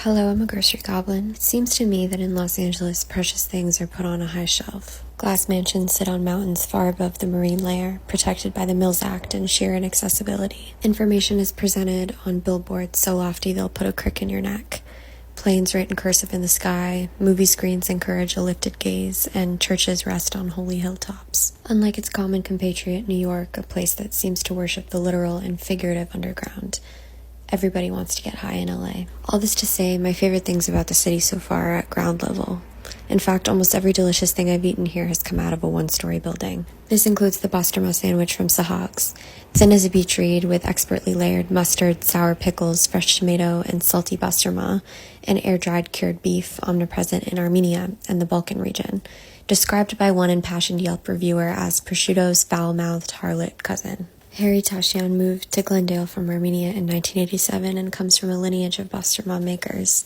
Hello, I'm a grocery goblin. It seems to me that in Los Angeles, precious things are put on a high shelf. Glass mansions sit on mountains far above the marine layer, protected by the Mills Act and sheer inaccessibility. Information is presented on billboards so lofty they'll put a crick in your neck. Planes written cursive in the sky, movie screens encourage a lifted gaze, and churches rest on holy hilltops. Unlike its common compatriot, New York, a place that seems to worship the literal and figurative underground, everybody wants to get high in LA. All this to say, my favorite things about the city so far are at ground level. In fact, almost every delicious thing I've eaten here has come out of a one-story building. This includes the Basturma sandwich from Sahags, thin as a beach reed with expertly layered mustard, sour pickles, fresh tomato, and salty Basturma, and air-dried cured beef omnipresent in Armenia and the Balkan region, described by one impassioned Yelp reviewer as prosciutto's foul-mouthed harlot cousin. Harry Tashian moved to Glendale from Armenia in 1987 and comes from a lineage of Basturma makers.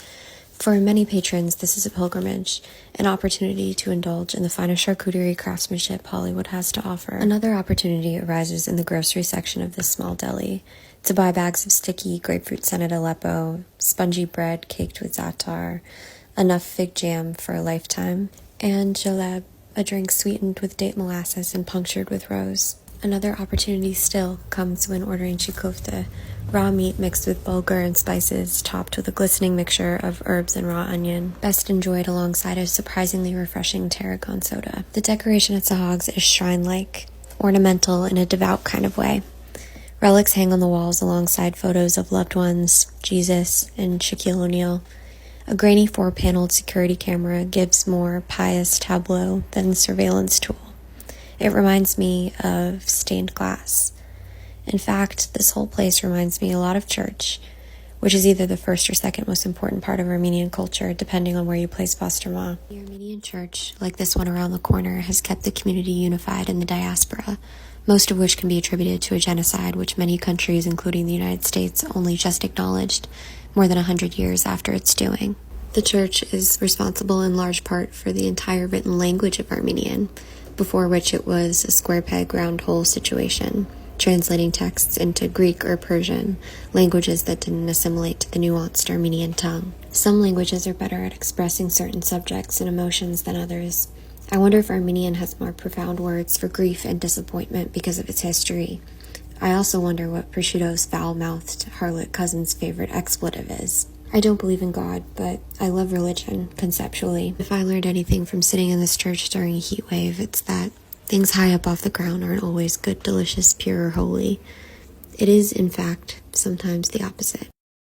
For many patrons, this is a pilgrimage, an opportunity to indulge in the finest charcuterie craftsmanship Hollywood has to offer. Another opportunity arises in the grocery section of this small deli, to buy bags of sticky grapefruit-scented Aleppo, spongy bread caked with za'atar, enough fig jam for a lifetime, and jaleb, a drink sweetened with date molasses and punctured with rose. Another opportunity still comes when ordering chikofta, raw meat mixed with bulgur and spices, topped with a glistening mixture of herbs and raw onion, best enjoyed alongside a surprisingly refreshing tarragon soda. The decoration at Sahags is shrine-like, ornamental in a devout kind of way. Relics hang on the walls alongside photos of loved ones, Jesus, and Shaquille O'Neal. A grainy four-paneled security camera gives more pious tableau than surveillance tool. It reminds me of stained glass. In fact, this whole place reminds me a lot of church, which is either the first or second most important part of Armenian culture, depending on where you place Basturma. The Armenian church, like this one around the corner, has kept the community unified in the diaspora, most of which can be attributed to a genocide which many countries, including the United States, only just acknowledged more than 100 years after its doing. The church is responsible in large part for the entire written language of Armenian, before which it was a square peg round hole situation, translating texts into Greek or Persian, languages that didn't assimilate to the nuanced Armenian tongue. Some languages are better at expressing certain subjects and emotions than others. I wonder if Armenian has more profound words for grief and disappointment because of its history. I also wonder what prosciutto's foul-mouthed harlot cousin's favorite expletive is. I don't believe in God, but I love religion, conceptually. If I learned anything from sitting in this church during a heat wave, it's that things high up off the ground aren't always good, delicious, pure, or holy. It is, in fact, sometimes the opposite.